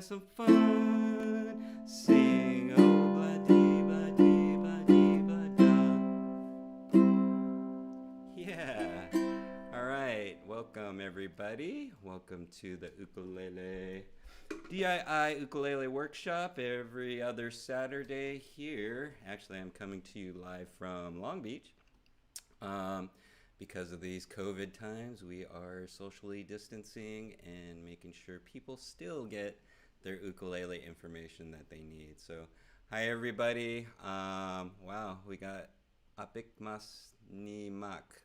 some fun. Sing oh blah dee blah dee blah dee blah da. Yeah. All right. Welcome everybody. Welcome to the ukulele DIY ukulele workshop every other Saturday here. Actually, I'm coming to you live from Long Beach. Because of these COVID times, we are socially distancing and making sure people still get their ukulele information that they need. So, hi everybody. Wow, we got Apik Mas Ni Mak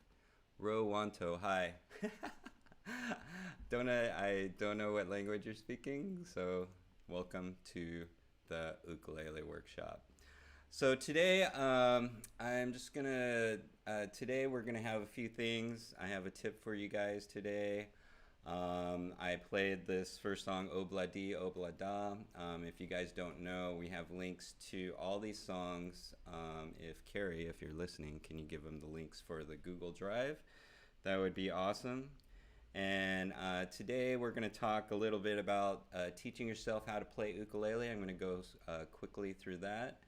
Ro Wanto. Hi. I don't know what language you're speaking, so welcome to the ukulele workshop. So today, today we're gonna have a few things. I have a tip for you guys today. I played this first song, Obla Di, Obla Da. If you guys don't know, we have links to all these songs. If Carrie, if you're listening, can you give them the links for the Google Drive? That would be awesome. And today we're going to talk a little bit about teaching yourself how to play ukulele. I'm going to go quickly through that.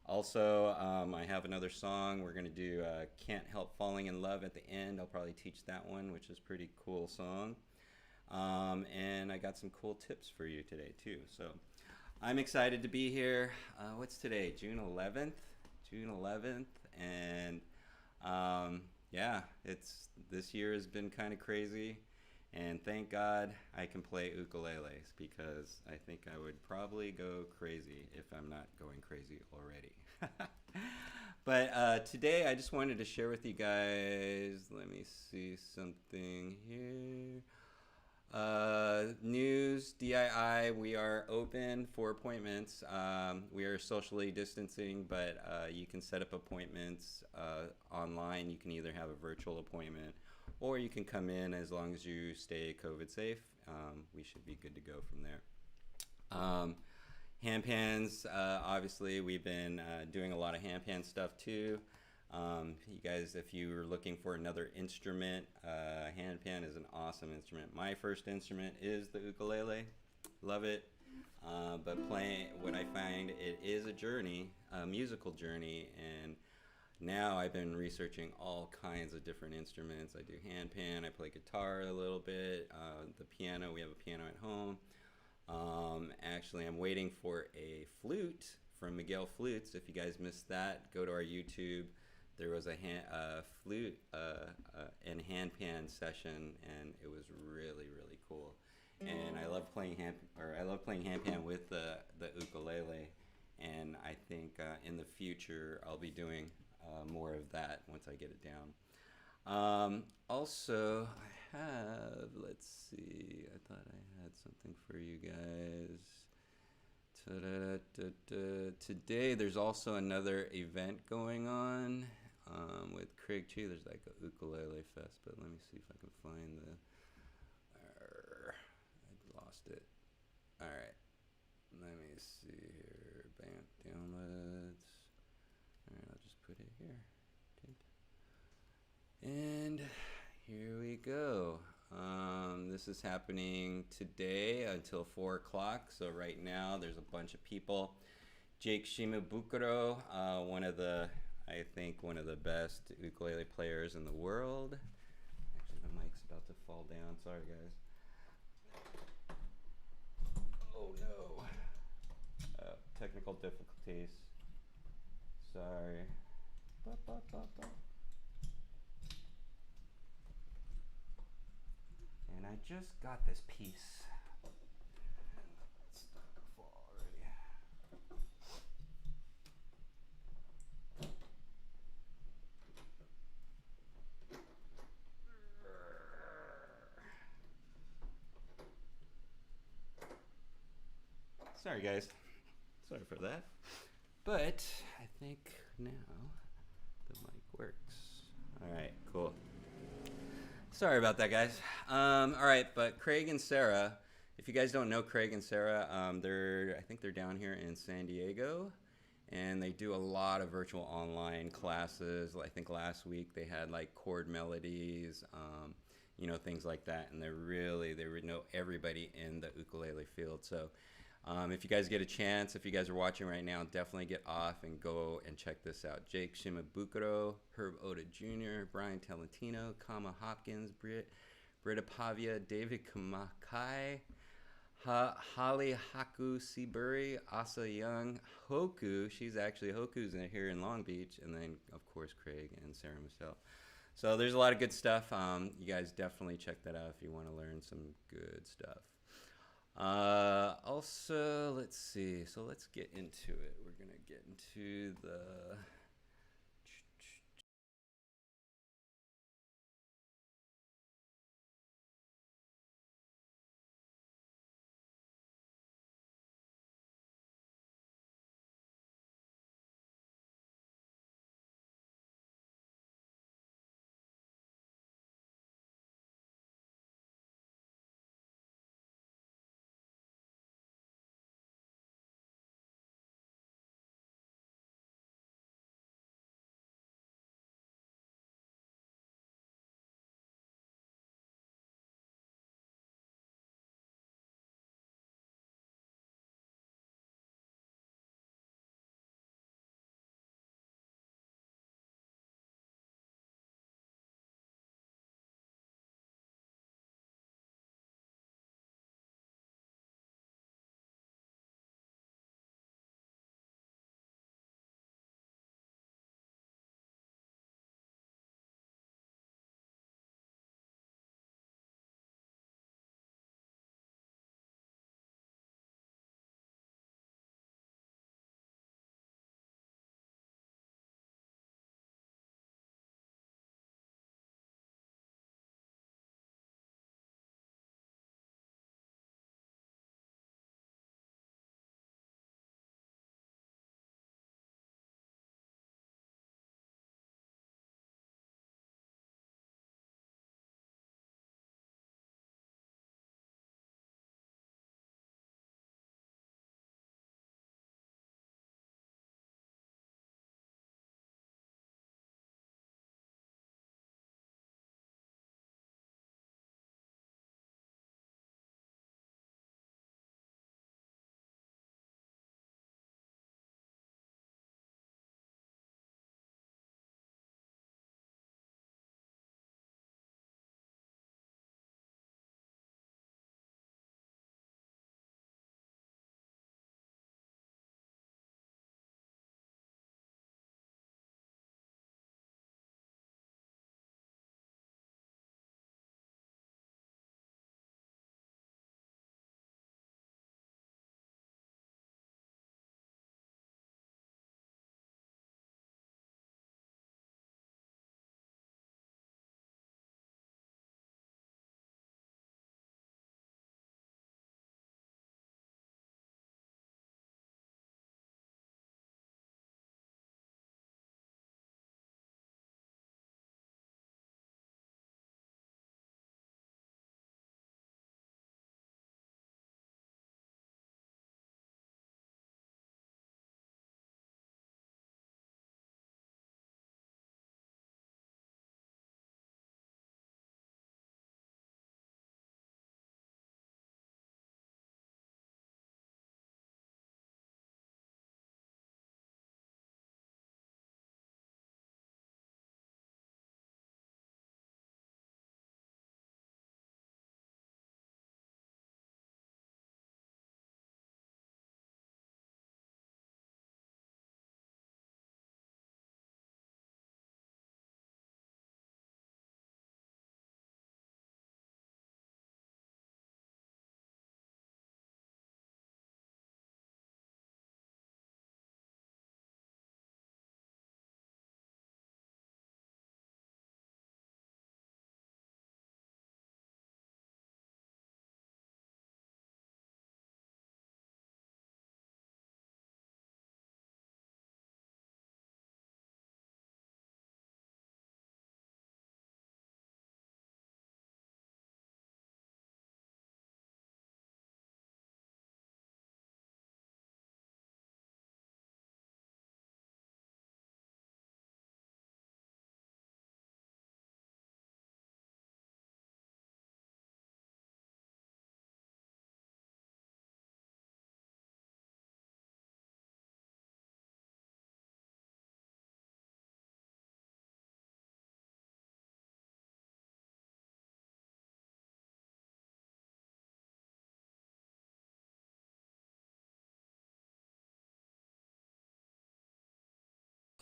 Also, I have another song. We're going to do Can't Help Falling in Love at the end. I'll probably teach that one, which is a pretty cool song. And I got some cool tips for you today, too. So I'm excited to be here. What's today? June 11th? June 11th. And yeah, this year has been kind of crazy. And thank God I can play ukuleles, because I think I would probably go crazy if I'm not going crazy already. But today I just wanted to share with you guys, let me see something here. News, DII, we are open for appointments. We are socially distancing, but you can set up appointments online. You can either have a virtual appointment, or you can come in as long as you stay COVID safe. We should be good to go from there. Hand pans, obviously we've been doing a lot of hand pan stuff too. You guys, if you're looking for another instrument, hand pan is an awesome instrument. My first instrument is the ukulele. Love it. But playing, what I find, it is a journey, a musical journey, and now I've been researching all kinds of different instruments. I do hand pan, I play guitar a little bit, the piano, we have a piano at home. Actually, I'm waiting for a flute from Miguel Flutes. If you guys missed that, go to our YouTube. There was a flute and hand pan session, and it was really, really cool. And I love playing hand pan with the ukulele, and I think in the future I'll be doing more of that once I get it down. Also, I have, let's see, I thought I had something for you guys. Today there's also another event going on with Craig Chi. There's like a ukulele fest, but let me see if I can find I lost it. All right, let me see here. Bam, downloads. All right, I'll just put it here. And here we go. This is happening today until 4 o'clock. So right now there's a bunch of people. Jake Shimabukuro, I think one of the best ukulele players in the world. Actually, the mic's about to fall down. Sorry, guys. Oh no. Technical difficulties. Sorry. And I just got this piece. It's starting to fall already. Sorry guys. Sorry for that. But I think now the mic works. Alright, cool. Sorry about that, guys. All right, but Craig and Sarah, if you guys don't know Craig and Sarah, I think they're down here in San Diego, and they do a lot of virtual online classes. I think last week they had like chord melodies, things like that, and they know everybody in the ukulele field. So If you guys get a chance, if you guys are watching right now, definitely get off and go and check this out. Jake Shimabukuro, Herb Oda Jr., Brian Talentino, Kama Hopkins, Britta Pavia, David Kamakai, Holly Haku Seabury, Asa Young, Hoku. Hoku's here in Long Beach, and then of course Craig and Sarah Michelle. So there's a lot of good stuff. You guys definitely check that out if you want to learn some good stuff. Also, let's see. So let's get into it. We're gonna get into the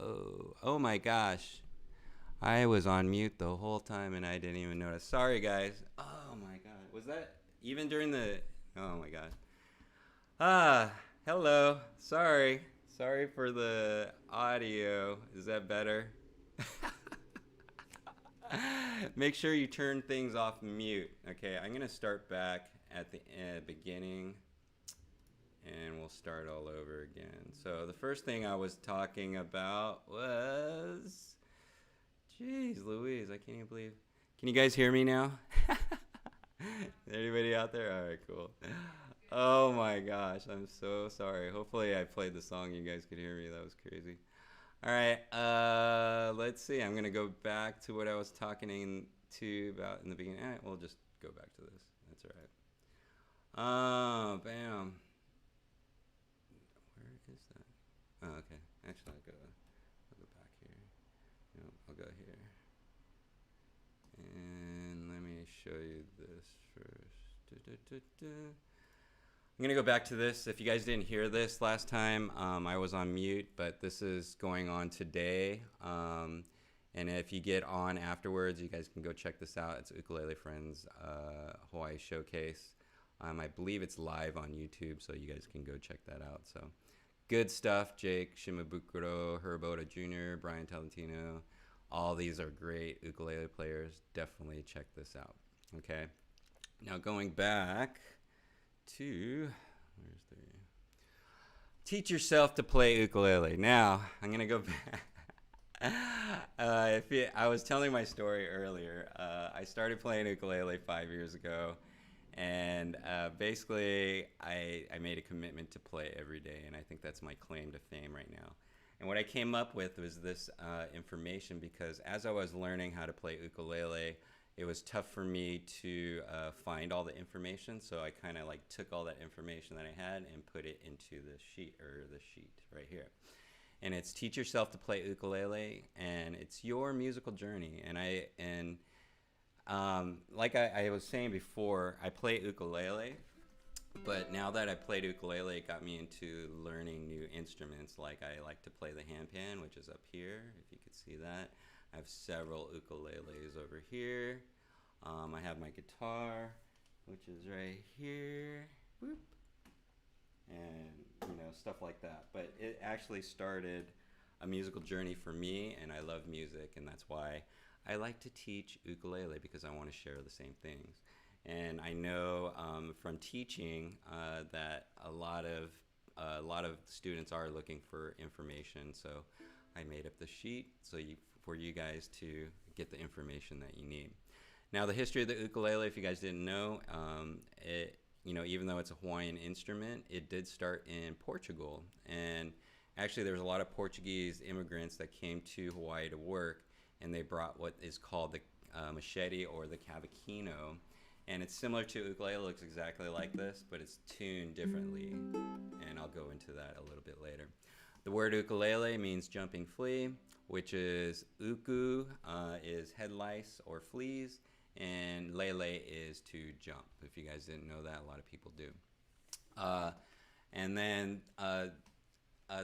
Oh my gosh. I was on mute the whole time and I didn't even notice. Sorry, guys. Oh my god. Was that even during the. Oh my god. Ah, hello. Sorry. Sorry for the audio. Is that better? Make sure you turn things off mute. Okay, I'm going to start back at the beginning and we'll start all over again. So the first thing I was talking about was, jeez Louise, I can't even believe. Can you guys hear me now? Anybody out there? All right, cool. Oh my gosh, I'm so sorry. Hopefully I played the song you guys could hear me. That was crazy. All right, let's see. I'm gonna go back to what I was talking to about in the beginning. All right, we'll just go back to this. That's all right. Bam. Where is that? Oh, okay. Actually, I'll go back here. No, I'll go here. And let me show you this first. I'm gonna go back to this. If you guys didn't hear this last time, I was on mute, but this is going on today. And if you get on afterwards, you guys can go check this out. It's Ukulele Friends Hawaii Showcase. I believe it's live on YouTube, so you guys can go check that out. So good stuff. Jake Shimabukuro, Herboda Jr., Brian Talentino. All these are great ukulele players. Definitely check this out. Okay. Now going back to, where's the, teach yourself to play ukulele. Now I'm gonna go back. I was telling my story earlier. I started playing ukulele 5 years ago, and basically I made a commitment to play every day, and I think that's my claim to fame right now. And what I came up with was this information, because as I was learning how to play ukulele, it was tough for me to find all the information, so I kind of like took all that information that I had and put it into the sheet right here. And it's teach yourself to play ukulele, and it's your musical journey. And like I was saying before, I play ukulele, but now that I played ukulele, it got me into learning new instruments. Like I like to play the handpan, which is up here, if you could see that. I have several ukuleles over here. I have my guitar, which is right here. Whoop. And stuff like that. But it actually started a musical journey for me, and I love music, and that's why I like to teach ukulele, because I want to share the same things. And I know from teaching that a lot of students are looking for information, so I made up the sheet for you guys to get the information that you need. Now, the history of the ukulele, if you guys didn't know, even though it's a Hawaiian instrument, it did start in Portugal. And actually, there was a lot of Portuguese immigrants that came to Hawaii to work, and they brought what is called the machete or the cavaquinho. And it's similar to ukulele. It looks exactly like this, but it's tuned differently. And I'll go into that a little bit later. The word ukulele means jumping flea, which is uku is head lice or fleas, and lele is to jump. If you guys didn't know that, a lot of people do. And then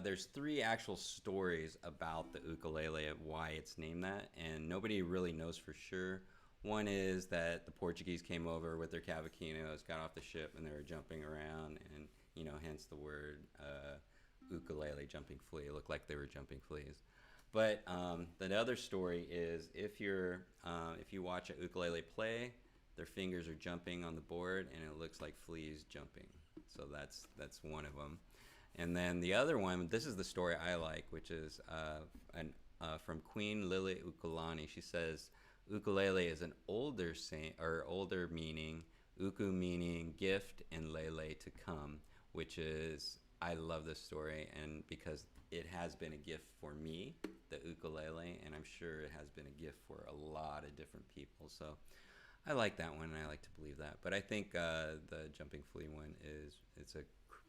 there's 3 actual stories about the ukulele of why it's named that, and nobody really knows for sure. One is that the Portuguese came over with their cavaquinos, got off the ship, and they were jumping around, and hence the word ukulele, jumping flea. It looked like they were jumping fleas. But the other story is if you watch a ukulele play, their fingers are jumping on the board, and it looks like fleas jumping. So that's one of them. And then the other one, this is the story I like, which is from Queen Lily Ukulani. She says ukulele is an older meaning, uku meaning gift, and lele to come, which is, I love this story, and because it has been a gift for me, the ukulele, and I'm sure it has been a gift for a lot of different people. So I like that one, and I like to believe that. But I think the jumping flea one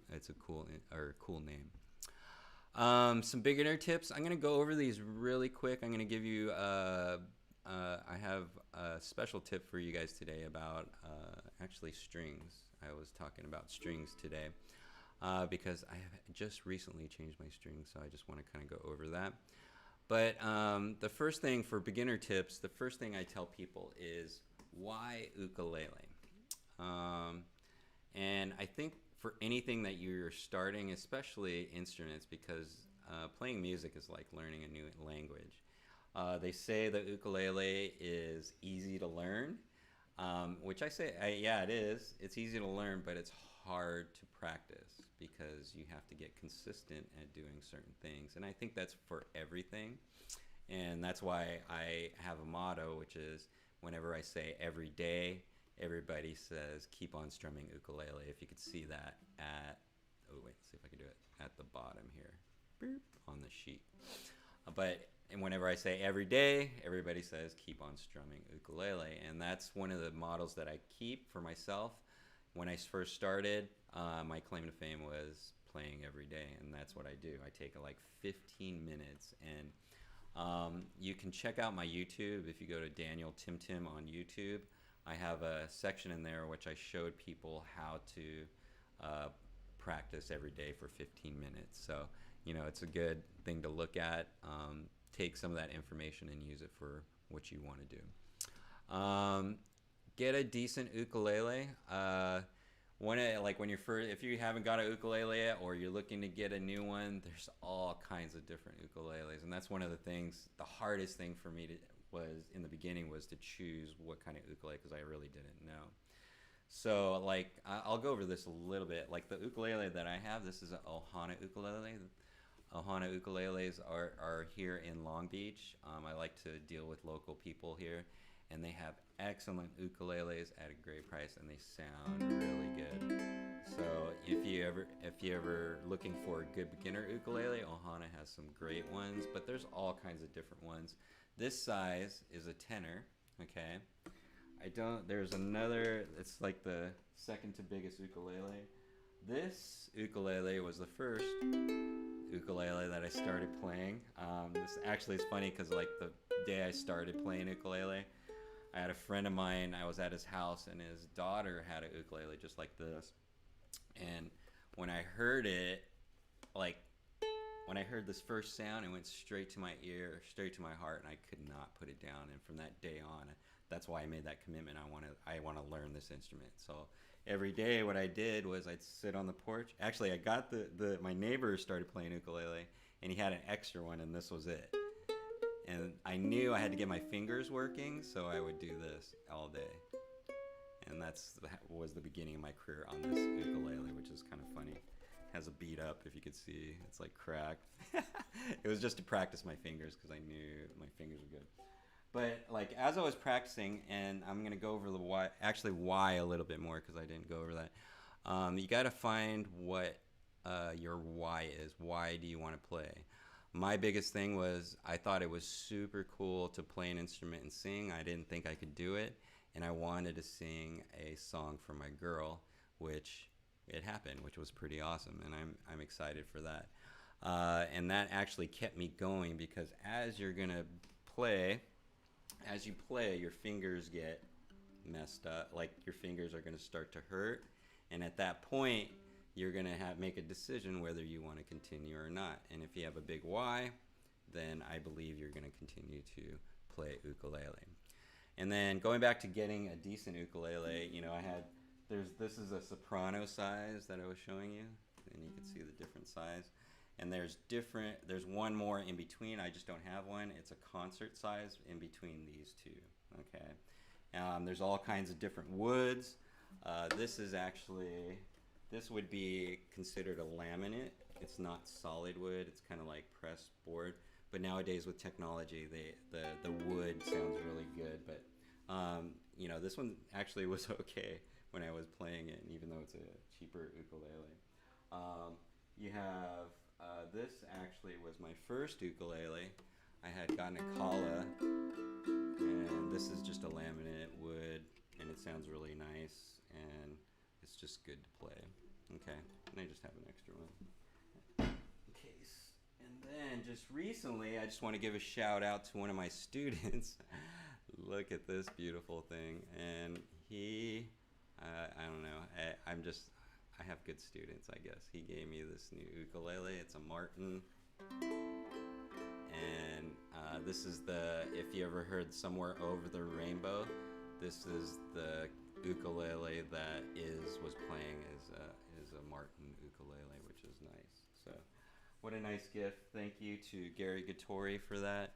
it's a cool name. Some beginner tips. I'm gonna go over these really quick. I'm gonna give you I have a special tip for you guys today about actually strings. I was talking about strings today because I have just recently changed my strings, so I just want to kind of go over that. But the first thing for beginner tips, the first thing I tell people is why ukulele? Um, and I think for anything that you're starting, especially instruments, because playing music is like learning a new language. They say the ukulele is easy to learn, which I say, yeah, it is. It's easy to learn, but it's hard to practice because you have to get consistent at doing certain things. And I think that's for everything. And that's why I have a motto, which is whenever I say every day, everybody says keep on strumming ukulele. If you could see that at, oh wait, see if I can do it at the bottom here, boop, on the sheet. And whenever I say every day, everybody says keep on strumming ukulele. And that's one of the models that I keep for myself. When I first started, my claim to fame was playing every day, and that's what I do. I take like 15 minutes, and you can check out my YouTube. If you go to Daniel TimTim on YouTube, I have a section in there which I showed people how to practice every day for 15 minutes. So, you know, it's a good thing to look at. Take some of that information and use it for what you want to do. Get a decent ukulele. When you're first, if you haven't got a ukulele yet, or you're looking to get a new one, there's all kinds of different ukuleles, and that's one of the things. The hardest thing for me was in the beginning was to choose what kind of ukulele, because I really didn't know. So like I'll go over this a little bit. Like the ukulele that I have, this is an Ohana ukulele. Ohana ukuleles are here in Long Beach. I like to deal with local people here, and they have excellent ukuleles at a great price, and they sound really good. So if you ever looking for a good beginner ukulele, Ohana has some great ones, but there's all kinds of different ones. This size is a tenor, okay? There's another, it's like the second to biggest ukulele. This ukulele was the first ukulele that I started playing. This actually is funny because like the day I started playing ukulele, I had a friend of mine, I was at his house, and his daughter had a ukulele just like this. And when I heard it, like when I heard this first sound, it went straight to my ear, straight to my heart, and I could not put it down. And from that day on, that's why I made that commitment. I want to learn this instrument. So every day what I did was I'd sit on the porch. Actually, I got my neighbor started playing ukulele, and he had an extra one, and this was it. And I knew I had to get my fingers working, so I would do this all day. And that was the beginning of my career on this ukulele, which is kind of funny. It has a beat up, if you could see. It's like cracked. It was just to practice my fingers because I knew my fingers were good. But like as I was practicing, and I'm gonna go over the why a little bit more because I didn't go over that. You got to find what your why is. Why do you want to play? My biggest thing was I thought it was super cool to play an instrument and sing. I didn't think I could do it, and I wanted to sing a song for my girl, which it happened, which was pretty awesome, and I'm excited for that. And that actually kept me going because as you're gonna play. As you play, your fingers get messed up. Like your fingers are going to start to hurt, and at that point, you're going to make a decision whether you want to continue or not. And if you have a big why, then I believe you're going to continue to play ukulele. And then going back to getting a decent ukulele, you know, this is a soprano size that I was showing you, and you can see the different size. And there's one more in between. I just don't have one. It's a concert size in between these two. Okay. There's all kinds of different woods. This would be considered a laminate. It's not solid wood. It's kind of like pressed board. But nowadays with technology, the wood sounds really good. But you know, this one actually was okay when I was playing it, even though it's a cheaper ukulele. You have. This actually was my first ukulele. I had gotten a Kala, and this is just a laminate wood, and it sounds really nice, and it's just good to play. Okay, and I just have an extra one in case. And then just recently, I just want to give a shout out to one of my students. Look at this beautiful thing, and I don't know, I have good students, I guess. He gave me this new ukulele. It's a Martin, and This is if you ever heard Somewhere Over the Rainbow, this is the ukulele that was playing is a Martin ukulele, which is nice. So, what a nice gift. Thank you to Gary Gattori for that.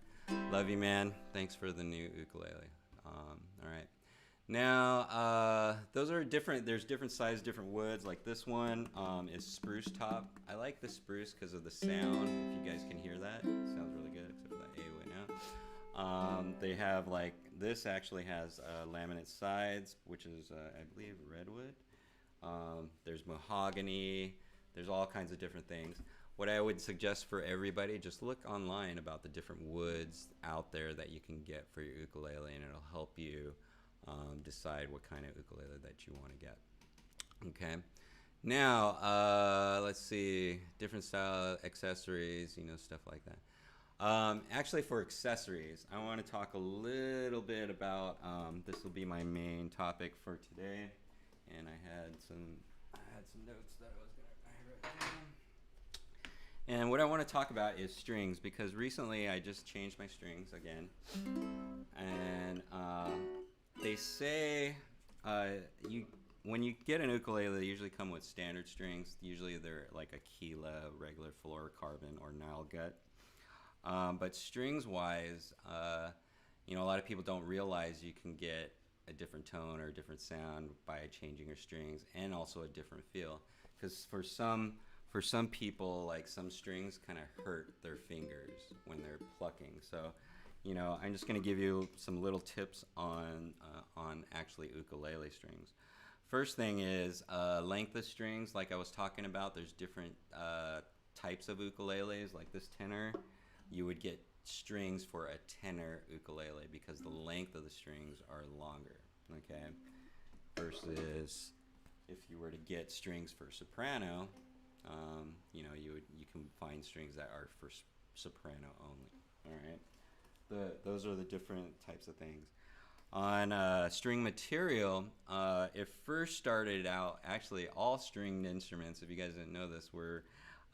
Love you, man. Thanks for the new ukulele. All right. Now, those are different. There's different sizes, different woods. Like this one is spruce top. I like the spruce because of the sound. If you guys can hear that, it sounds really good, except for that A went out. They have like, this actually has laminate sides, which is, I believe, redwood. There's mahogany. There's all kinds of different things. What I would suggest for everybody, just look online about the different woods out there that you can get for your ukulele, and it'll help you decide what kind of ukulele that you want to get. Okay. Now, let's see, different style accessories, stuff like that. Actually, for accessories, I want to talk a little bit about, this will be my main topic for today, and I had some notes that I wrote down. And what I want to talk about is strings, because recently I just changed my strings again, and they say when you get an ukulele, they usually come with standard strings. Usually they're like a Kila, regular fluorocarbon, or Nile gut. But strings-wise, a lot of people don't realize you can get a different tone or a different sound by changing your strings, and also a different feel. Because for some people, like, some strings kind of hurt their fingers when they're plucking. So, I'm just going to give you some little tips on actually ukulele strings. First thing is length of strings. Like I was talking about, there's different types of ukuleles. Like this tenor, you would get strings for a tenor ukulele because the length of the strings are longer. Okay, versus if you were to get strings for soprano, you can find strings that are for soprano only. All right, those are the different types of things. On string material, it first started out, actually all stringed instruments, if you guys didn't know this, were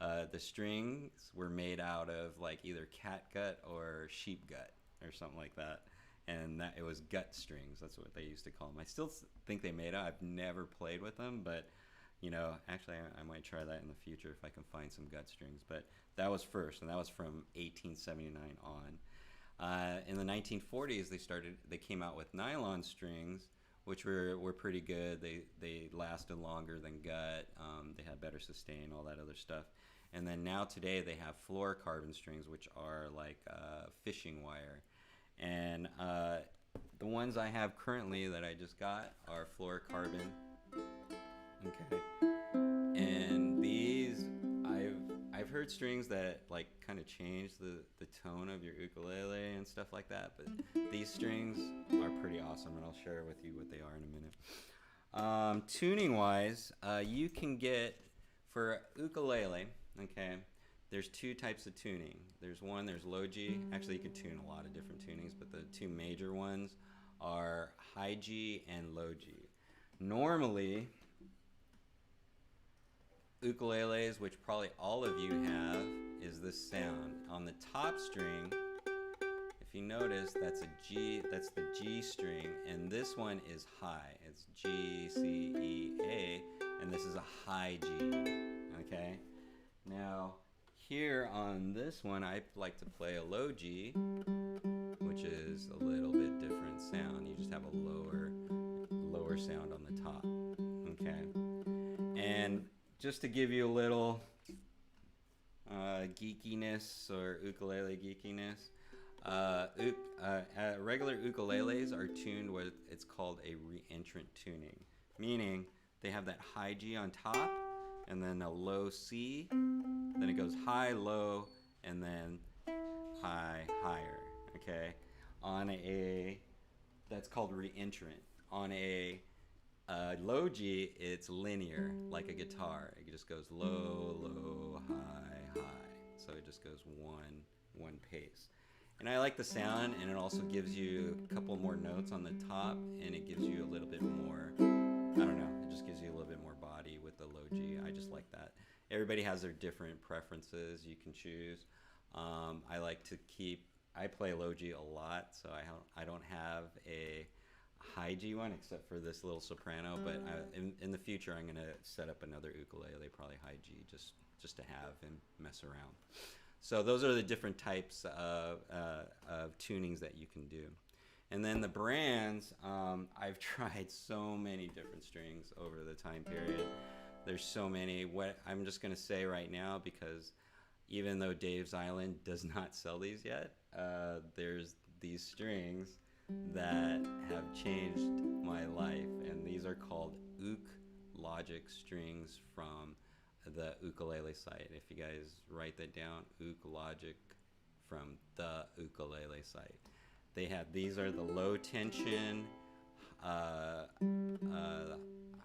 the strings were made out of like either catgut or sheep gut or something like that, and that it was gut strings. That's what they used to call them. I still think they made out. I've never played with them, but actually I might try that in the future if I can find some gut strings. But that was first, and that was from 1879 on. In the 1940s, they came out with nylon strings, which were pretty good. They lasted longer than gut. They had better sustain, all that other stuff. And then now today they have fluorocarbon strings, which are like fishing wire. And the ones I have currently that I just got are fluorocarbon. Okay. And these, I've heard strings that like kind of change the tone of your ukulele and stuff like that, but these strings are pretty awesome, and I'll share with you what they are in a minute. Tuning wise, you can get for ukulele, okay, there's two types of tuning. There's low G. Actually, you can tune a lot of different tunings, but the two major ones are high G and low G. Normally, ukuleles, which probably all of you have, is this sound. On the top string, if you notice, that's a G, that's the G string, and this one is high. It's G, C, E, A, and this is a high G, okay? Now, here on this one, I like to play a low G, which is a little bit different sound. You just have a lower sound on the top, okay? And just to give you a little geekiness or ukulele geekiness, regular ukuleles are tuned with, it's called a reentrant tuning, meaning they have that high G on top and then a low C, then it goes high, low, and then high, higher, okay? That's called reentrant. On a low G, it's linear, like a guitar. It just goes low, low, high, high. So it just goes one pace. And I like the sound, and it also gives you a couple more notes on the top, and it gives you a little bit more, I don't know, it just gives you a little bit more body with the low G. I just like that. Everybody has their different preferences you can choose. I like to keep I play low G a lot, so I don't have a high G one except for this little soprano. But in the future, I'm gonna set up another ukulele, probably high G, just to have and mess around. So those are the different types of tunings that you can do. And then the brands, I've tried so many different strings over the time period. There's so many. What I'm just gonna say right now, because even though Dave's Island does not sell these yet, there's these strings that have changed my life, and these are called Logic strings from the ukulele site. If you guys write that down, Logic from the ukulele site. These are the low tension. Uh,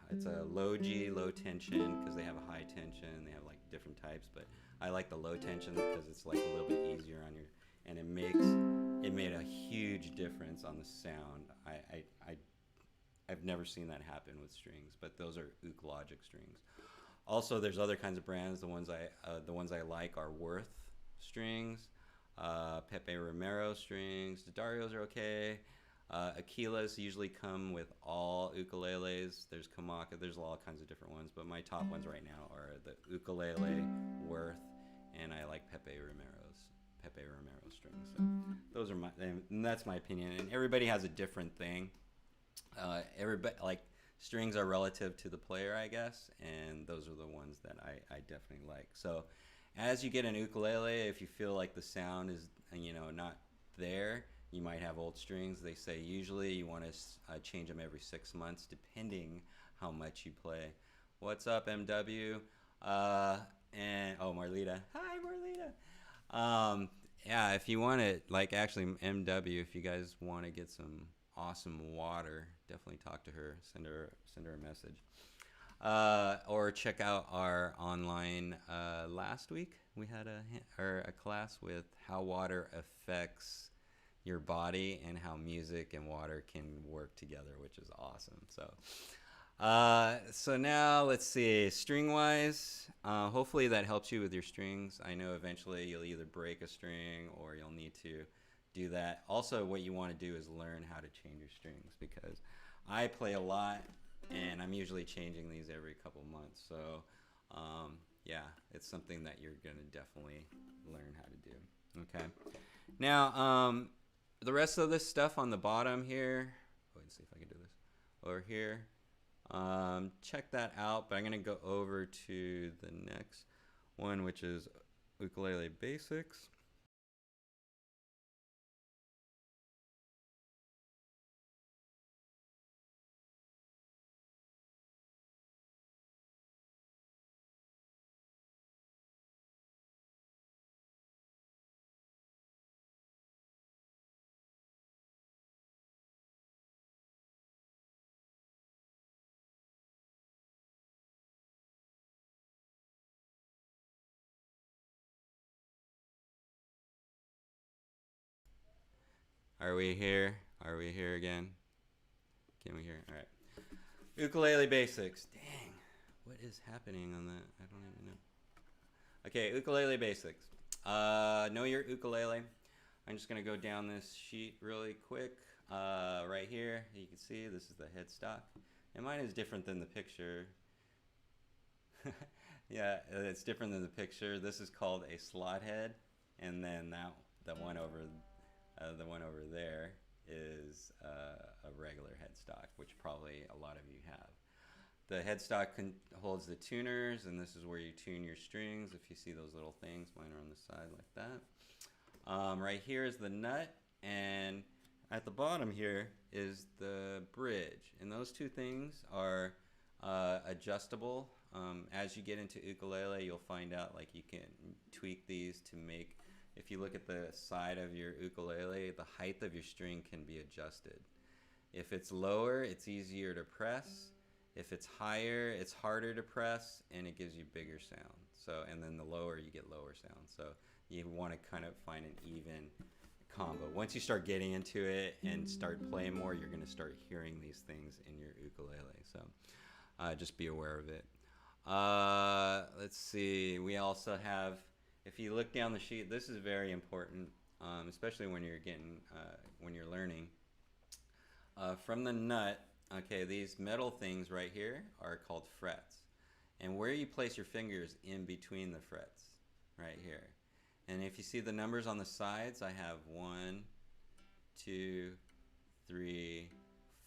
it's a low G, low tension, because they have a high tension. They have like different types, but I like the low tension because it's like a little bit easier on your, and it made a huge difference on the sound. I've never seen that happen with strings, but those are Logic strings. Also, there's other kinds of brands. The ones I like are Worth strings, Pepe Romero strings. The Darios are okay. Ukuleles usually come with all ukuleles. There's Kamaka. There's all kinds of different ones, but my top ones right now are the ukulele, Worth, and I like Pepe Romero strings. So those are and that's my opinion. And everybody has a different thing. Everybody like strings are relative to the player, I guess, and those are the ones that I definitely like. So as you get an ukulele, if you feel like the sound is not there, you might have old strings. They say usually you want to change them every 6 months, depending how much you play. What's up, MW? And oh, Marlita. Hi, Marlita. Yeah, if you want to, like, actually, MW, if you guys want to get some awesome water, definitely talk to her. Send her a message. Or check out our online. Last week we had a class with how water affects your body and how music and water can work together, which is awesome. So now let's see, string wise, hopefully that helps you with your strings. I know eventually you'll either break a string or you'll need to do that. Also, what you want to do is learn how to change your strings, because I play a lot and I'm usually changing these every couple months. So yeah, it's something that you're gonna definitely learn how to do. Okay, now the rest of this stuff on the bottom here, let's see if I can do this over here. Check that out, but I'm gonna go over to the next one, which is ukulele basics. Are we here? Are we here again? Can we hear? All right. Ukulele basics. Dang, what is happening on that? I don't even know. Okay, ukulele basics. Know your ukulele. I'm just gonna go down this sheet really quick. Right here, you can see this is the headstock, and mine is different than the picture. Yeah, it's different than the picture. This is called a slot head, and then the one over there is a regular headstock, which probably a lot of you have. The headstock holds the tuners, and this is where you tune your strings. If you see those little things, mine are on the side like that. Right here is the nut, and at the bottom here is the bridge. And those two things are adjustable. As you get into ukulele, you'll find out like you can tweak these to make, if you look at the side of your ukulele, the height of your string can be adjusted. If it's lower, it's easier to press. If it's higher, it's harder to press, and it gives you bigger sound. So, and then the lower, you get lower sound. So you want to kind of find an even combo. Once you start getting into it and start playing more, you're going to start hearing these things in your ukulele. So just be aware of it. Let's see. We also have, if you look down the sheet, this is very important. especially when you're when you're learning. From the nut, okay, these metal things right here are called frets. And where you place your fingers in between the frets, right here. And if you see the numbers on the sides, I have 1, 2, 3,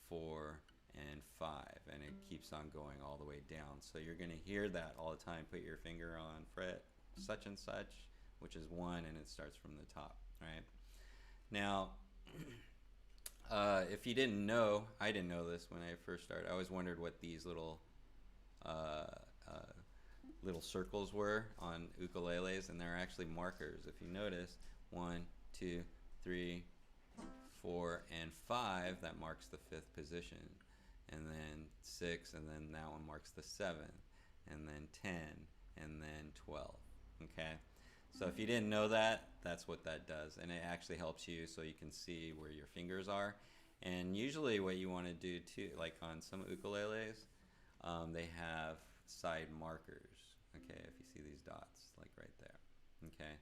4, and 5, and it keeps on going all the way down. So you're going to hear that all the time. Put your finger on fret such and such, which is 1, and it starts from the top, right? Now, if you didn't know, I didn't know this when I first started. I always wondered what these little circles were on ukuleles, and they're actually markers. If you notice, 1, 2, 3, 4, and 5, that marks the 5th position, and then 6, and then that one marks the 7th, and then 10, and then 12. Okay, so if you didn't know that, that's what that does, and it actually helps you so you can see where your fingers are. And usually what you want to do too, like on some ukuleles, they have side markers. Okay, if you see these dots, like right there. Okay,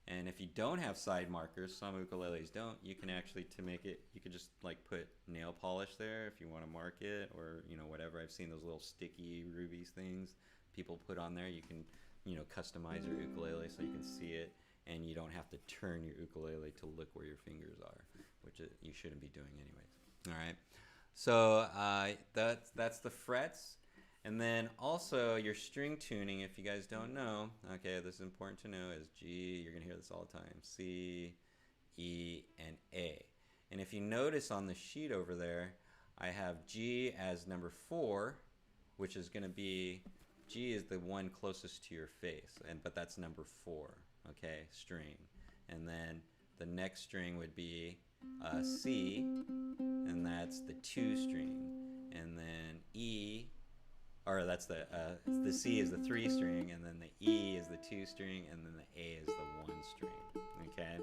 and if you don't have side markers, some ukuleles don't, you can actually, to make it, you could just like put nail polish there if you want to mark it, or whatever. I've seen those little sticky rubies things people put on there. You can customize your ukulele so you can see it, and you don't have to turn your ukulele to look where your fingers are, which you shouldn't be doing anyways. All right, so that's the frets. And then also your string tuning, if you guys don't know, okay, this is important to know, is G, you're going to hear this all the time, C, E, and A. And if you notice on the sheet over there, I have G as number 4, which is going to be, G is the one closest to your face, but that's number 4, okay, string. And then the next string would be C, and that's the 2 string. And then E, or that's the C is the 3 string, and then the E is the 2 string, and then the A is the 1 string. Okay,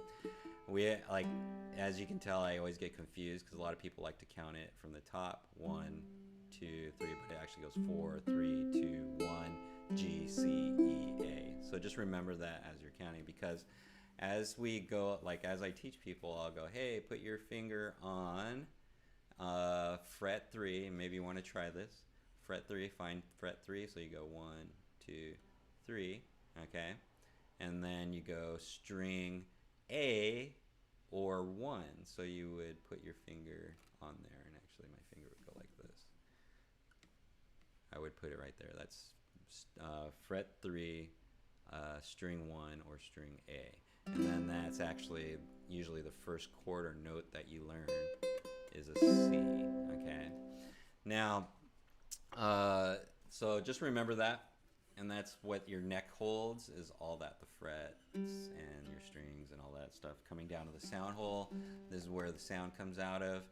as you can tell, I always get confused because a lot of people like to count it from the top, 1, 2, 3, but it actually goes 4, 3, 2, 1, G, C, E, A. So just remember that as you're counting, because as we go, like as I teach people, I'll go, hey, put your finger on fret 3, and maybe you want to try this. Fret 3, find fret 3, so you go 1, 2, 3, okay? And then you go string A or 1, so you would put your finger on there, and actually my finger would go like this. I would put it right there. That's fret 3, string 1, or string A. And then that's actually usually the first chord or note that you learn is a C, okay? Now, so just remember that, and that's what your neck holds, is all that, the frets and your strings and all that stuff coming down to the sound hole. This is where the sound comes out of.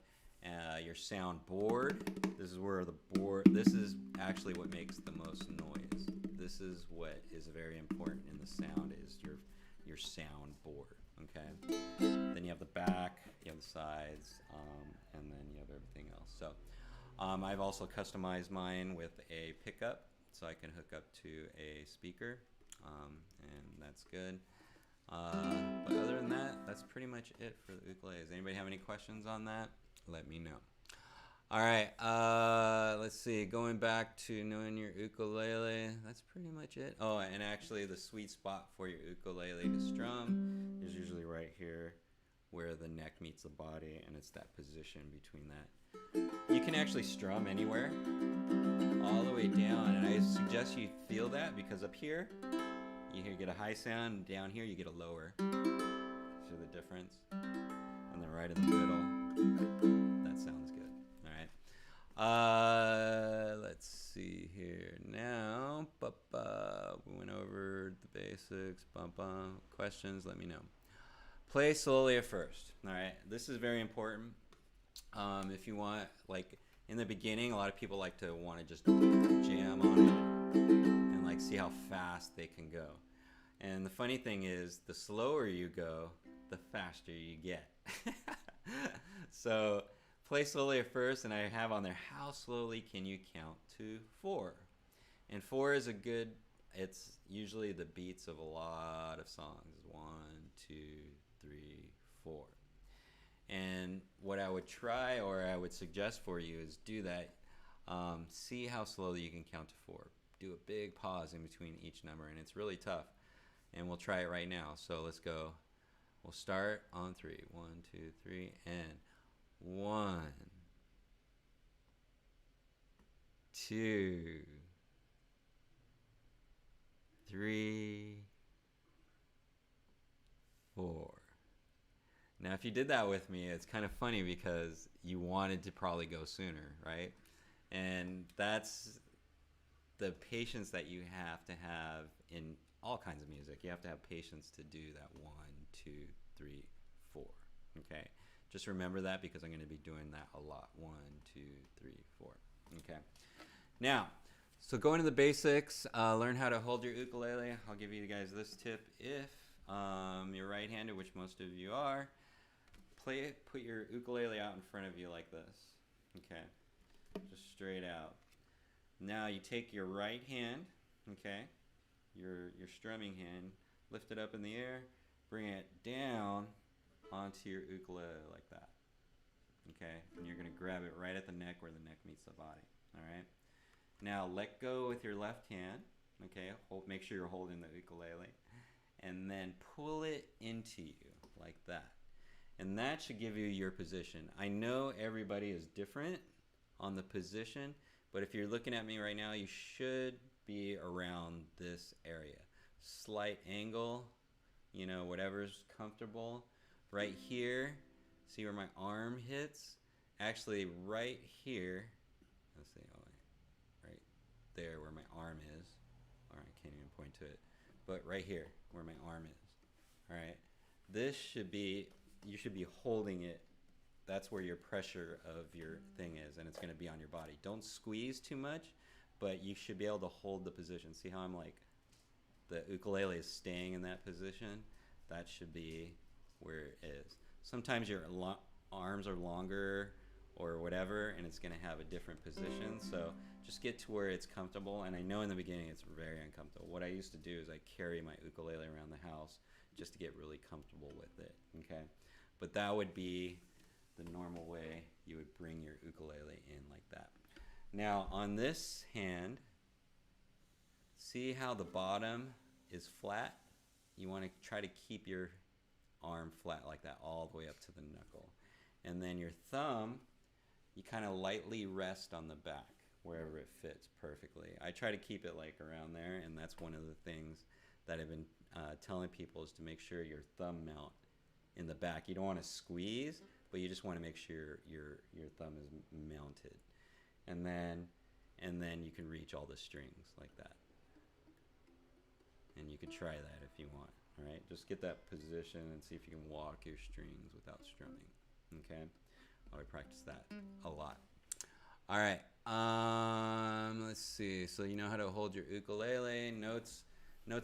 Your sound board, this is where this is actually what makes the most noise. This is what is very important in the sound, is your sound board, okay? Then you have the back, you have the sides, and then you have everything else. So I've also customized mine with a pickup, so I can hook up to a speaker, and that's good. But other than that, that's pretty much it for the ukuleles. Anybody have any questions on that? Let me know. All right, let's see. Going back to knowing your ukulele, that's pretty much it. Oh, and actually the sweet spot for your ukulele to strum is usually right here where the neck meets the body, and it's that position between that. You can actually strum anywhere, all the way down, and I suggest you feel that, because up here, you get a high sound, and down here you get a lower. See the difference? And then right in the middle, that sounds good. All right. Let's see here now. We went over the basics. Questions, let me know. Play slowly at first. All right. This is very important. If you want, like in the beginning, a lot of people like to want to just jam on it and like see how fast they can go. And the funny thing is, the slower you go, the faster you get. So play slowly at first, and I have on there, how slowly can you count to 4? And 4 is it's usually the beats of a lot of songs. 1, 2, 3, 4. And what I would try, or I would suggest for you, is do that. See how slowly you can count to 4. Do a big pause in between each number, and it's really tough. And we'll try it right now. So let's go. We'll start on 3. 1, 2, 3, and 1, 2, 3, 4. Now, if you did that with me, it's kind of funny because you wanted to probably go sooner, right? And that's the patience that you have to have in all kinds of music. You have to have patience to do that 1, 2, 3, 4. Okay? Just remember that because I'm going to be doing that a lot. 1, 2, 3, 4. Okay? Now, so go into the basics. Learn how to hold your ukulele. I'll give you guys this tip. If you're right-handed, which most of you are, put your ukulele out in front of you like this. Okay? Just straight out. Now you take your right hand, okay, your strumming hand, lift it up in the air, bring it down onto your ukulele like that. Okay? And you're going to grab it right at the neck where the neck meets the body. All right? Now let go with your left hand. Okay? Make sure you're holding the ukulele. And then pull it into you like that. And that should give you your position. I know everybody is different on the position, but if you're looking at me right now, you should be around this area. Slight angle, you know, whatever's comfortable. Right here, see where my arm hits? Actually, right here, let's see, oh wait, right there where my arm is. All right, can't even point to it. But right here, where my arm is. All right, this should be, you should be holding it. That's where your pressure of your thing is, and it's going to be on your body. Don't squeeze too much, but you should be able to hold the position. See how I'm like, the ukulele is staying in that position? That should be where it is. Sometimes your arms are longer or whatever, and it's going to have a different position. So just get to where it's comfortable. And I know in the beginning it's very uncomfortable. What I used to do is I carry my ukulele around the house just to get really comfortable with it. Okay, but that would be the normal way you would bring your ukulele in like that. Now on this hand, see how the bottom is flat? You want to try to keep your arm flat like that all the way up to the knuckle. And then your thumb, you kind of lightly rest on the back wherever it fits perfectly. I try to keep it like around there, and that's one of the things that I've been telling people is to make sure your thumb mount in the back. You don't want to squeeze, but you just want to make sure your thumb is mounted. And then you can reach all the strings like that. And you can try that if you want. All right, just get that position and see if you can walk your strings without strumming. Okay, I would practice that a lot. All right, let's see. So you know how to hold your ukulele, notes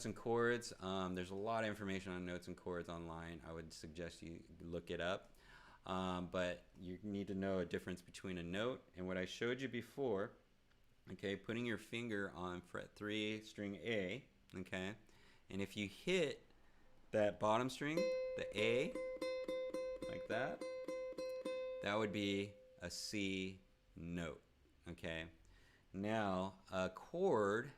and chords. There's a lot of information on notes and chords online. I would suggest you look it up. But you need to know a difference between a note and what I showed you before. Okay, putting your finger on fret 3, string A. Okay, and if you hit that bottom string, the A, like that, that would be a C note. Okay, now a chord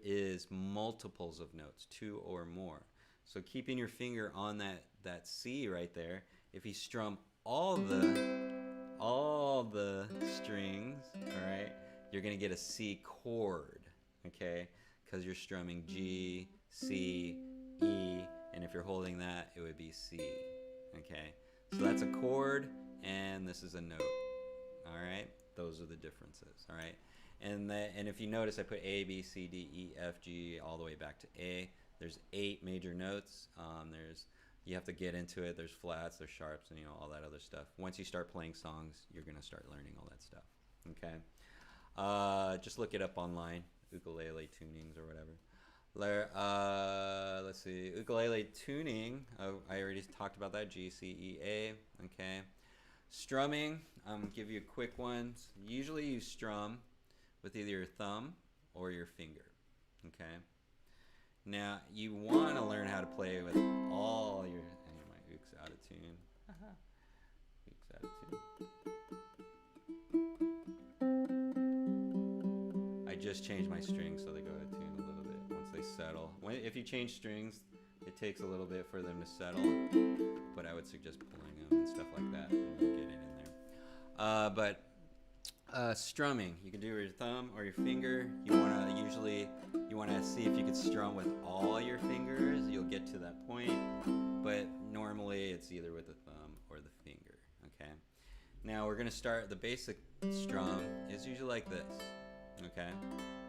is multiples of notes, 2 or more. So keeping your finger on that C right there, if you strum all the strings, all right, you're gonna get a C chord. Okay, because you're strumming G, C, E, and if you're holding that, it would be C. Okay, so that's a chord, and this is a note. All right, those are the differences. All right, and if you notice, I put A, B, C, D, E, F, G, all the way back to A. There's 8 major notes. You have to get into it. There's flats, there's sharps, and all that other stuff. Once you start playing songs, you're gonna start learning all that stuff. Okay, just look it up online. Ukulele tunings or whatever. Let's see, ukulele tuning, I already talked about that, G, C, E, A, okay. Strumming, give you a quick one. Usually you strum with either your thumb or your finger, okay. Now you want to learn how to play with all your, my weeks out of tune. Uh-huh. Weeks out of tune. I just changed my strings so they go out of tune a little bit once they settle. If you change strings, it takes a little bit for them to settle, but I would suggest pulling them and stuff like that, and we'll get it in there. Strumming, you can do it with your thumb or your finger. You want to see if you could strum with all your fingers. You'll get to that point, but normally it's either with the thumb or the finger. Okay. Now we're gonna start. The basic strum is usually like this. Okay,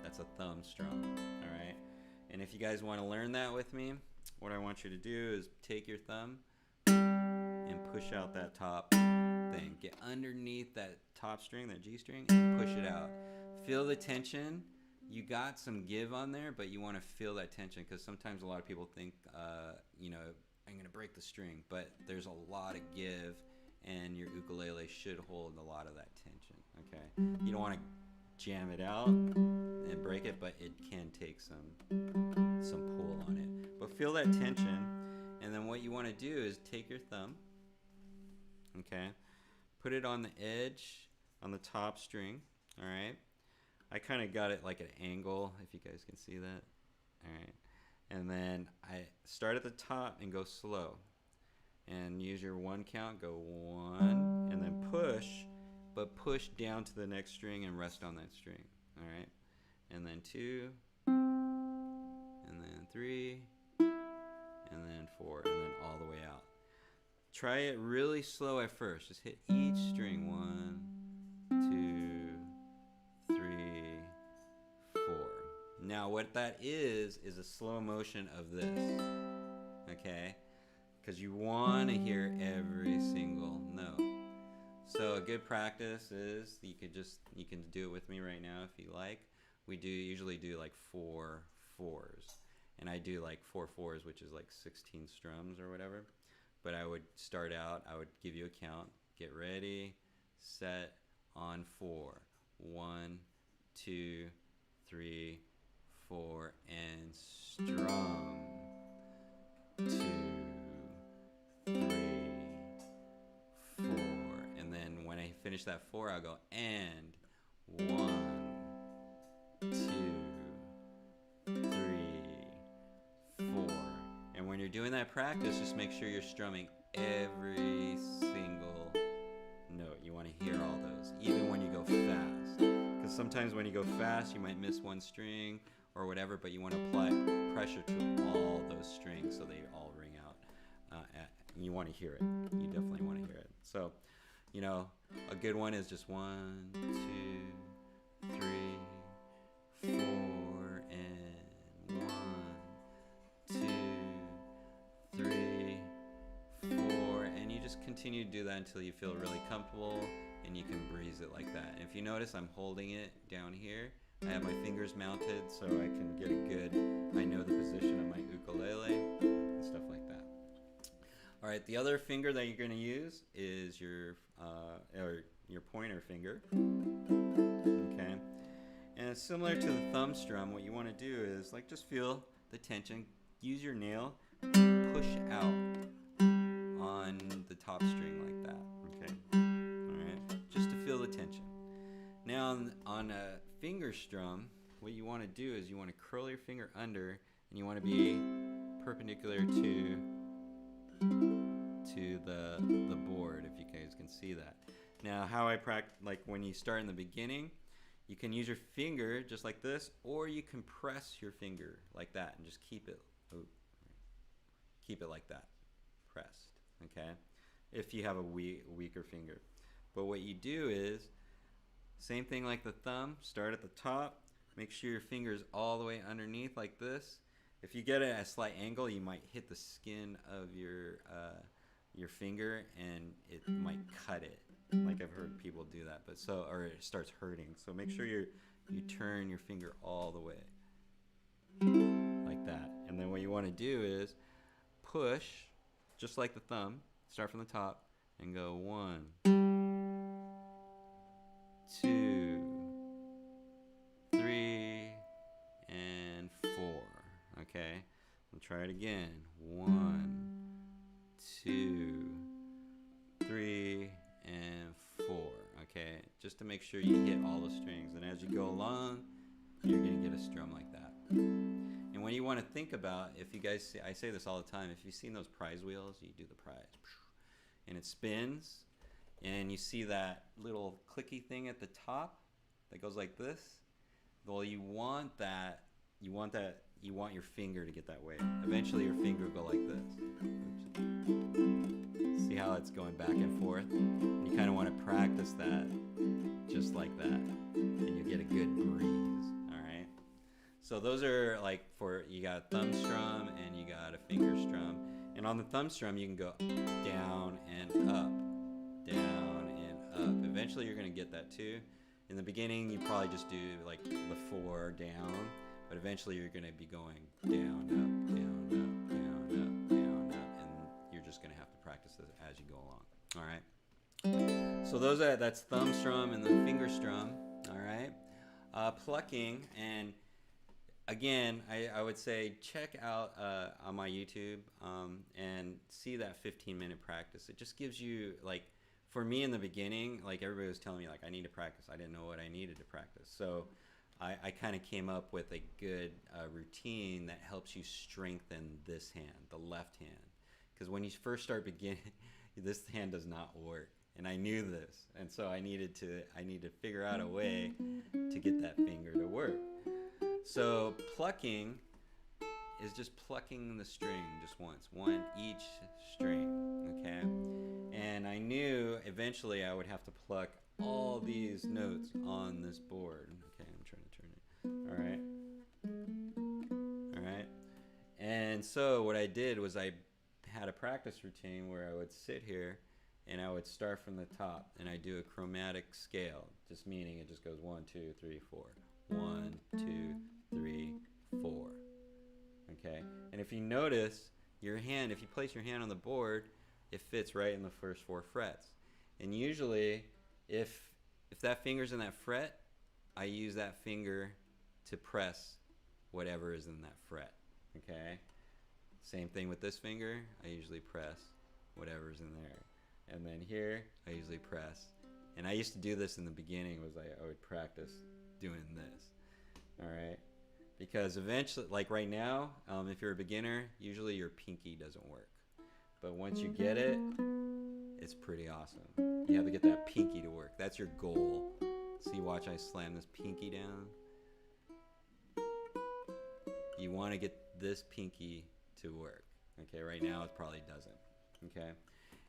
that's a thumb strum. All right. And if you guys want to learn that with me, what I want you to do is take your thumb and push out that top thing. Get underneath that top string, that G string, and push it out. Feel the tension. You got some give on there, but you want to feel that tension, because sometimes a lot of people think, I'm going to break the string, but there's a lot of give, and your ukulele should hold a lot of that tension. Okay, you don't want to jam it out and break it, but it can take some pull on it. But feel that tension, and then what you want to do is take your thumb, okay, put it on the edge, on the top string. All right, I kind of got it like an angle, if you guys can see that. All right, and then I start at the top and go slow, and use your 1 count. Go 1, and then push, but push down to the next string and rest on that string. All right, and then 2, and then 3, and then 4, and then all the way out. Try it really slow at first. Just hit each string. 1, 2, 3, 4. Now what that is a slow motion of this. Okay? Because you want to hear every single note. So a good practice is you can do it with me right now if you like. We usually do like 4 4s. And I do like 4 4s, which is like 16 strums or whatever. But I would start out, I would give you a count. Get ready, set, on 4. 1, 2, 3, 4, and strum. 2, 3, 4. And then when I finish that 4, I'll go and 1, 2, 3, 4. And when you're doing that practice, just make sure you're strumming every single note. You want to hear all those, even when you go fast. Because sometimes when you go fast, you might miss one string or whatever, but you want to apply pressure to all those strings so they all ring out. And you want to hear it. You definitely want to hear it. So, a good one is just 1, 2, 3, 4, and 1, 2, 3, 4, and you just continue to do that until you feel really comfortable and you can breeze it like that. And if you notice, I'm holding it down here. I have my fingers mounted so I can get I know the position of my ukulele and stuff like that. All right, the other finger that you're going to use is your pointer finger. Okay, and it's similar to the thumb strum. What you want to do is just feel the tension. Use your nail, push out on the top string like that. Okay, all right, just to feel the tension. Now on a finger strum, what you want to do is you want to curl your finger under, and you want to be perpendicular to the board, if you guys can see that. Now how I practice, when you start in the beginning, you can use your finger just like this, or you can press your finger like that and just keep it like that, pressed, okay, if you have a weaker finger. But what you do is, same thing like the thumb, start at the top, make sure your finger is all the way underneath like this. If you get it at a slight angle, you might hit the skin of your finger and it might cut it. Like I've heard people do that, or it starts hurting. So make sure you turn your finger all the way like that. And then what you want to do is push, just like the thumb, start from the top and go 1, 2, 3, and 4. Okay, we'll try it again. 1, 2, 2, 3, and 4. Okay, just to make sure you hit all the strings. And as you go along, you're gonna get a strum like that. And when you want to think about, if you guys see, I say this all the time, if you've seen those prize wheels, you do the prize, and it spins, and you see that little clicky thing at the top that goes like this. Well, you want your finger to get that way. Eventually your finger will go like this. Oops. See how it's going back and forth? You kind of want to practice that just like that, and you get a good breeze. All right. So those are like for, you got a thumb strum and you got a finger strum. And on the thumb strum you can go down and up, down and up. Eventually you're going to get that too. In the beginning you probably just do like the 4 down, but eventually you're going to be going down, up, down, up, down, up, down, up, and you're just going to have to practice this as you go along. All right. So that's thumb strum and the finger strum. All right. Plucking, and again, I would say check out on my YouTube and see that 15-minute practice. It just gives you, like, for me in the beginning, like everybody was telling me, like, I need to practice. I didn't know what I needed to practice. So I kind of came up with a good routine that helps you strengthen this hand, the left hand. Because when you first start beginning, this hand does not work. And I knew this. And so I need to figure out a way to get that finger to work. So plucking is just plucking the string just once, one each string, okay? And I knew eventually I would have to pluck all these notes on this board. Okay, I'm trying to turn it. All right. And so what I did was I had a practice routine where I would sit here and I would start from the top, and I do a chromatic scale, just meaning it just goes 1, 2, 3, 4. 1, 2, 3, 4. Okay, and if you notice your hand, if you place your hand on the board, it fits right in the first 4 frets. And usually, if that finger's in that fret, I use that finger to press whatever is in that fret. Okay, same thing with this finger. I usually press whatever's in there. And then here, I usually press. And I used to do this in the beginning, was I would practice doing this. All right? Because eventually, like right now, if you're a beginner, usually your pinky doesn't work. But once you get it, it's pretty awesome. You have to get that pinky to work. That's your goal. See, watch, I slam this pinky down. You want to get this pinky to work. Okay, right now it probably doesn't. Okay?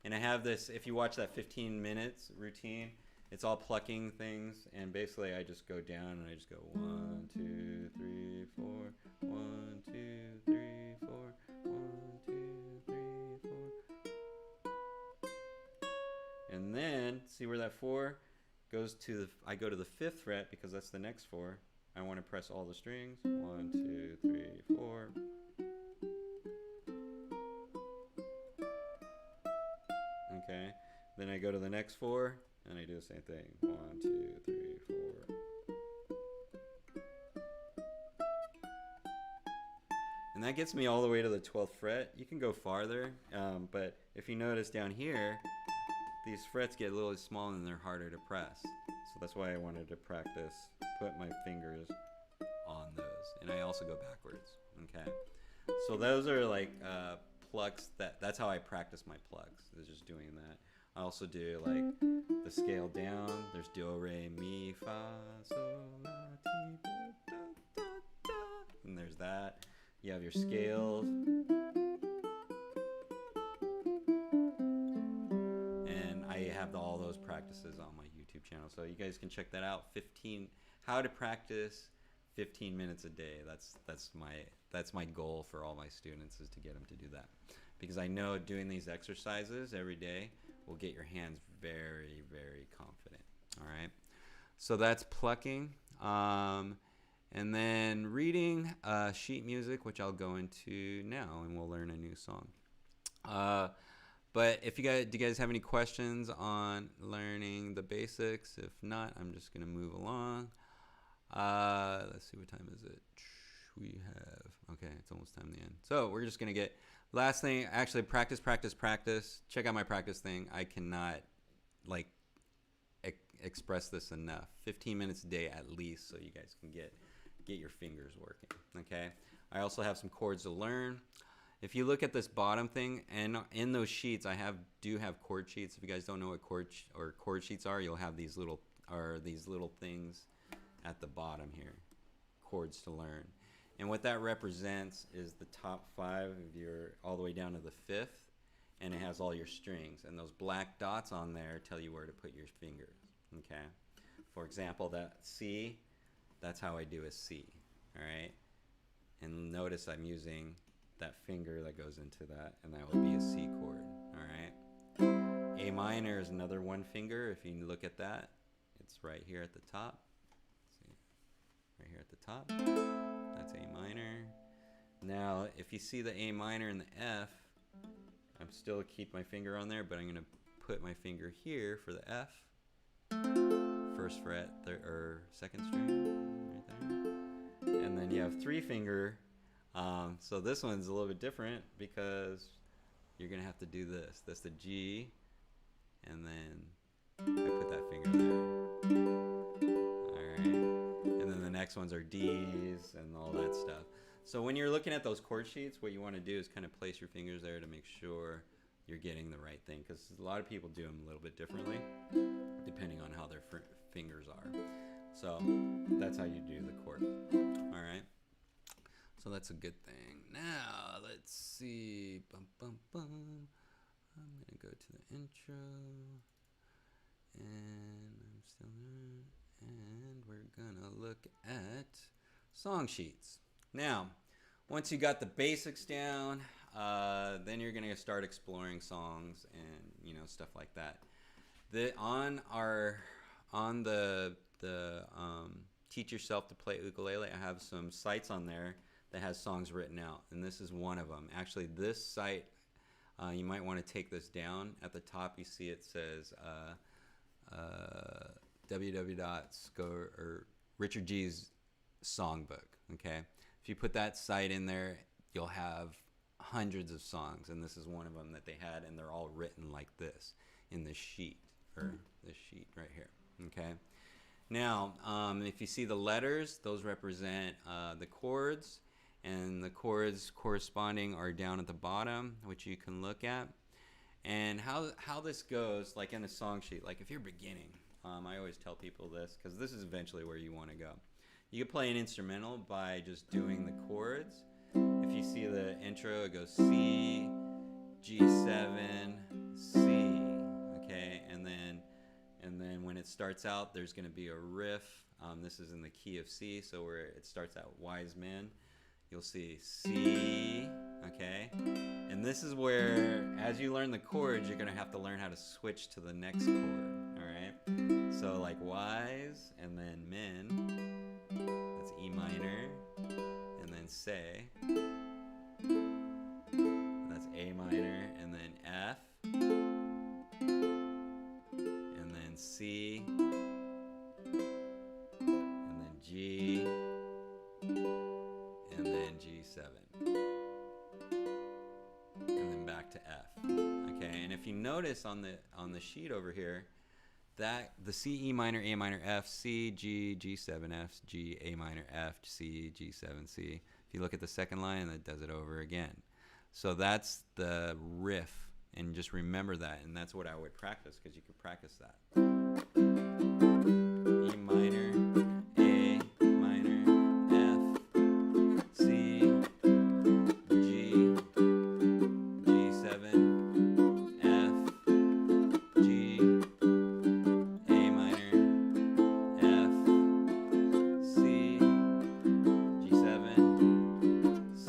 And I have this, if you watch that 15 minutes routine, it's all plucking things, and basically I just go down and I just go 1, 2, 3, 4, 1, 2, 3, 4, 1, 2, 3, 4. And then, see where that 4 goes to, I go to the 5th fret because that's the next 4. I want to press all the strings. 1, 2, 3, 4. Okay, then I go to the next 4, and I do the same thing. 1, 2, 3, 4. And that gets me all the way to the 12th fret. You can go farther, but if you notice down here, these frets get a little small and they're harder to press. So that's why I wanted to practice, put my fingers on those. And I also go backwards, okay? So those are like plucks, that's how I practice my plucks, is just doing that. I also do like the scale down. There's do, re, mi, fa, sol, la, ti, do, da, da, da. And there's that. You have your scales. And I have all those practices on my YouTube channel. So you guys can check that out. How to practice 15 minutes a day. That's my goal for all my students, is to get them to do that. Because I know doing these exercises every day will get your hands very, very confident. All right. So that's plucking. And then reading sheet music, which I'll go into now, and we'll learn a new song. But do you guys have any questions on learning the basics? If not, I'm just going to move along. Let's see, what time is it? we have? Okay, it's almost time to end. So we're just gonna get last thing. Actually, practice, practice, practice. Check out my practice thing. I cannot like express this enough. 15 minutes a day at least, so you guys can get your fingers working. Okay. I also have some chords to learn. If you look at this bottom thing, and in those sheets, I do have chord sheets. If you guys don't know what chord sheets are, you'll have these little things at the bottom here, chords to learn. And what that represents is the top 5 of your, all the way down to the 5th, and it has all your strings. And those black dots on there tell you where to put your fingers. Okay. For example, that C, that's how I do a C. All right. And notice I'm using that finger that goes into that, and that would be a C chord. All right. A minor is another one finger. If you look at that, it's right here at the top. See, right here at the top. That's A minor. Now, if you see the A minor and the F, I'm still keep my finger on there, but I'm gonna put my finger here for the F. First fret, or second string, right there. And then you have 3 finger. So this one's a little bit different because you're gonna have to do this. That's the G, and then I put that finger there. All right. And then the next ones are D's and all that stuff. So when you're looking at those chord sheets, what you want to do is kind of place your fingers there to make sure you're getting the right thing, because a lot of people do them a little bit differently depending on how their fingers are. So that's how you do the chord. All right. So that's a good thing. Now let's see. Bum, bum, bum. I'm gonna go to the intro, and I'm still there. And we're gonna look at song sheets. Now, once you got the basics down, then you're gonna start exploring songs and stuff like that. On the teach yourself to play ukulele, I have some sites on there that has songs written out, and this is one of them. Actually, this site, you might want to take this down. At the top, you see it says www.score or Richard G's songbook. Okay, if you put that site in there, you'll have hundreds of songs, and this is one of them that they had, and they're all written like this in this sheet, or this sheet right here. Okay. Now, if you see the letters, those represent the chords, and the chords corresponding are down at the bottom, which you can look at. And how this goes, like in a song sheet, like if you're beginning, I always tell people this because this is eventually where you want to go. You can play an instrumental by just doing the chords. If you see the intro, it goes C, G7, C, okay, and then when it starts out, there's going to be a riff. This is in the key of C, so where it starts out Wise Men, you'll see C, okay, and this is where, as you learn the chords, you're going to have to learn how to switch to the next chord, all right? So like Wise, and then Men, that's E minor, and then Say, that's A minor, and then F, and then C, and then G, and then G7, and then back to F. Okay, and if you notice on the sheet over here, that the C, E minor, A minor, F, C, G, G7, F, G, A minor, F, C, G7, C. If you look at the second line, that does it over again. So that's the riff, and just remember that, and that's what I would practice, because you could practice that. E minor, A minor, F, C, G, G7, F, G, A minor, F, C, G7, C.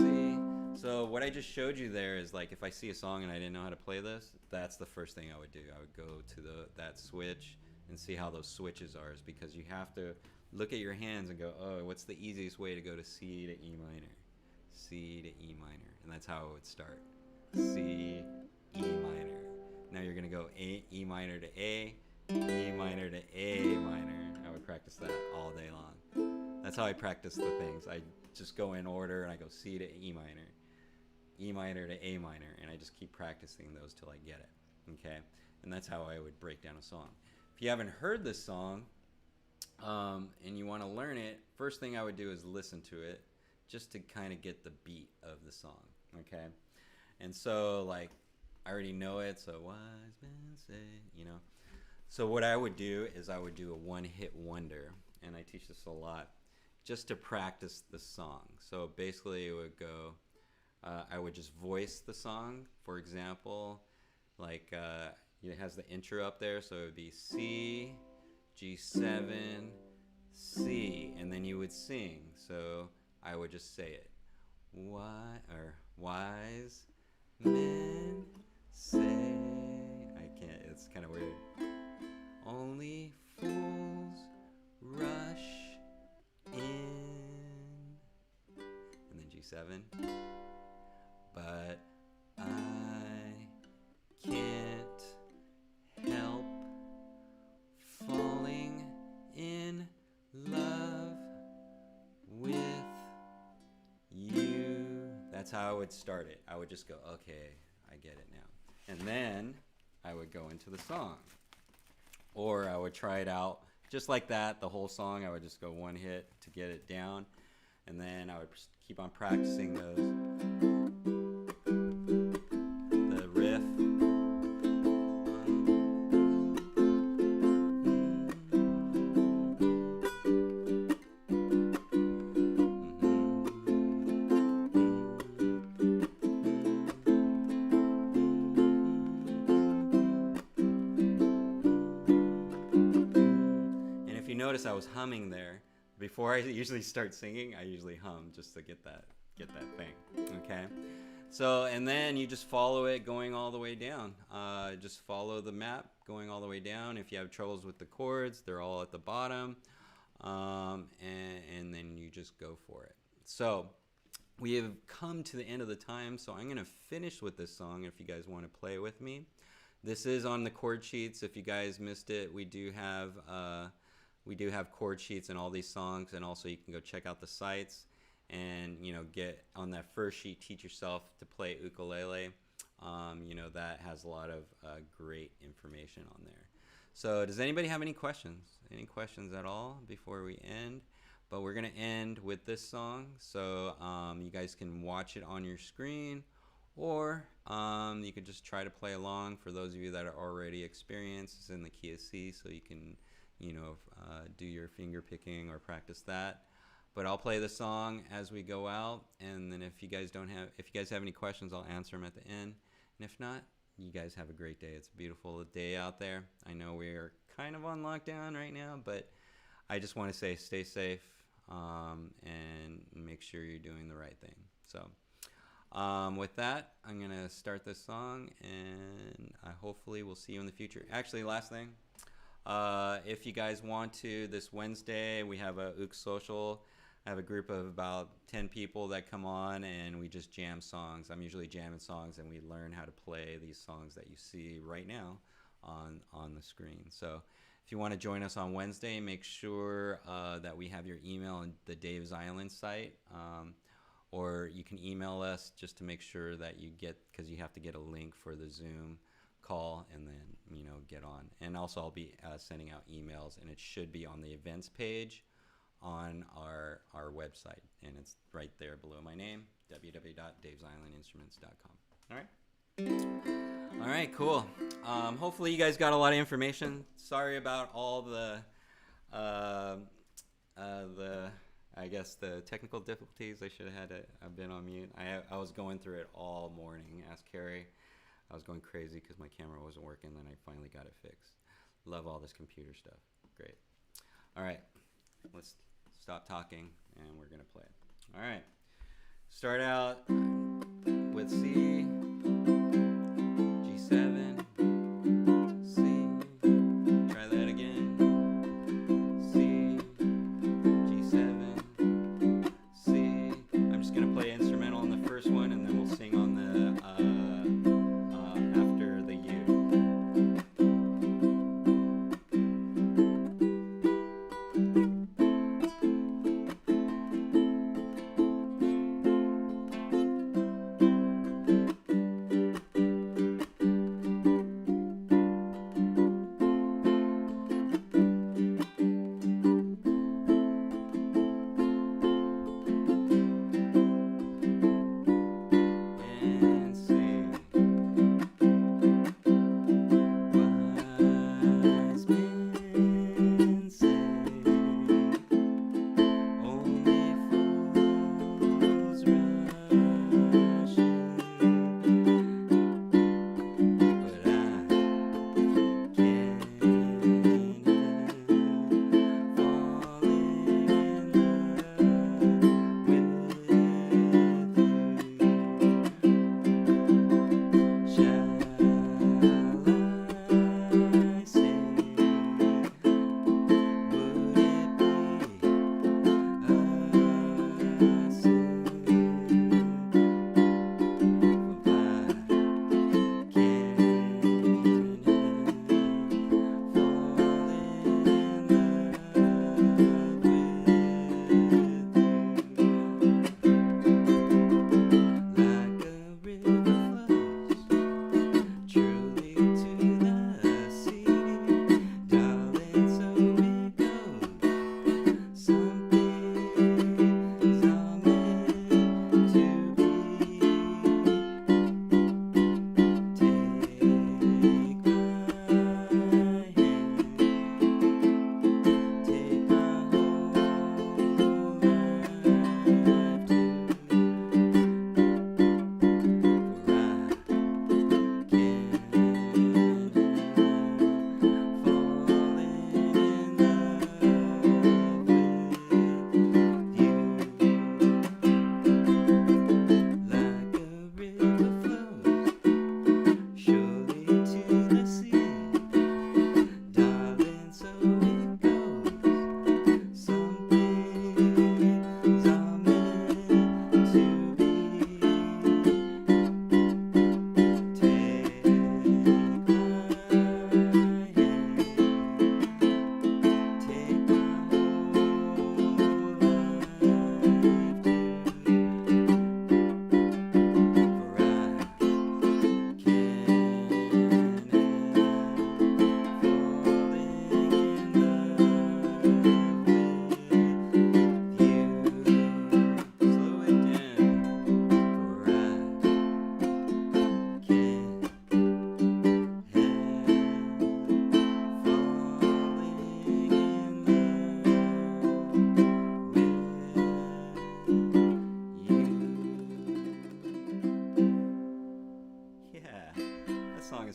So what I just showed you there is, like, if I see a song and I didn't know how to play this, that's the first thing I would do. I would go to that switch and see how those switches are, is because you have to look at your hands and go, oh, what's the easiest way to go to C to E minor? C to E minor. And that's how it would start. C, E minor. Now you're going to go E minor to A, E minor to A minor. I would practice that all day long. That's how I practice the things. I just go in order and I go C to E minor to A minor, and I just keep practicing those till I get it. Okay? And that's how I would break down a song. If you haven't heard this song and you want to learn it, first thing I would do is listen to it just to kind of get the beat of the song. Okay? And so, like, I already know it, so wise men say, you know. So what I would do is I would do a one-hit wonder, and I teach this a lot, just to practice the song. So basically it would go, I would just voice the song. For example, like it has the intro up there, so it would be C, G7, C, and then you would sing. So I would just say it. Wise men say, I can't, it's kind of weird. Only fools rush in. And then G7. But I can't help falling in love with you. That's how I would start it. I would just go, okay, I get it now. And then I would go into the song. Or I would try it out just like that, the whole song. I would just go one hit to get it down. And then I would keep on practicing those. The riff. Notice I was humming there. Before I usually start singing, I usually hum just to get that thing. Okay, so and then you just follow it going all the way down. Just follow the map going all the way down. If you have troubles with the chords, they're all at the bottom, and then you just go for it. So we have come to the end of the time, so I'm gonna finish with this song if you guys want to play with me. This is on the chord sheets. If you guys missed it, we do have chord sheets in all these songs, and also you can go check out the sites and, you know, get on that first sheet, teach yourself to play ukulele. You know, that has a lot of great information on there. So does anybody have any questions? Any questions at all before we end? But we're going to end with this song. So you guys can watch it on your screen, or you could just try to play along. For those of you that are already experienced, it's in the key of C, so you can, you know, do your finger picking or practice that. But I'll play the song as we go out, and then if you guys have any questions, I'll answer them at the end. And if not, you guys have a great day. It's a beautiful day out there. I know we're kind of on lockdown right now, but I just want to say stay safe and make sure you're doing the right thing. So with that, I'm going to start this song, and I hopefully will see you in the future. Actually, last thing. If you guys want to, this Wednesday we have a Ook Social. I have a group of about 10 people that come on, and we just jam songs. I'm usually jamming songs, and we learn how to play these songs that you see right now on the screen. So if you want to join us on Wednesday, make sure that we have your email on the Dave's Island site, or you can email us just to make sure that you get, because you have to get a link for the Zoom call, and then, you know, get on. And also I'll be sending out emails, and it should be on the events page on our website, and it's right there below my name, www.davesislandinstruments.com. All right, cool. Hopefully you guys got a lot of information. Sorry about all the I guess the technical difficulties. I should have I've been on mute. I was going through it all morning. Ask Carrie. I was going crazy because my camera wasn't working, then I finally got it fixed. Love all this computer stuff. Great. All right, let's stop talking, and we're going to play it. All right, start out with C, G7, C, try that again, C, G7, C. I'm just going to play instrumental on the first one, and then we'll sing on the after the U.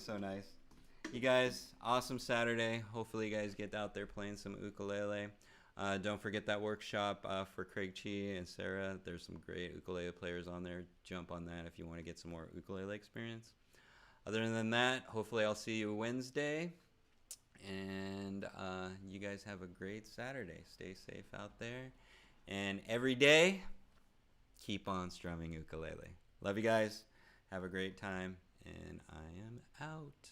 So nice. You guys, awesome Saturday. Hopefully you guys get out there playing some ukulele. Don't forget that workshop for Craig Chi and Sarah. There's some great ukulele players on there. Jump on that if you want to get some more ukulele experience. Other than that, hopefully I'll see you Wednesday. And you guys have a great Saturday. Stay safe out there. And every day, keep on strumming ukulele. Love you guys. Have a great time. And I am out.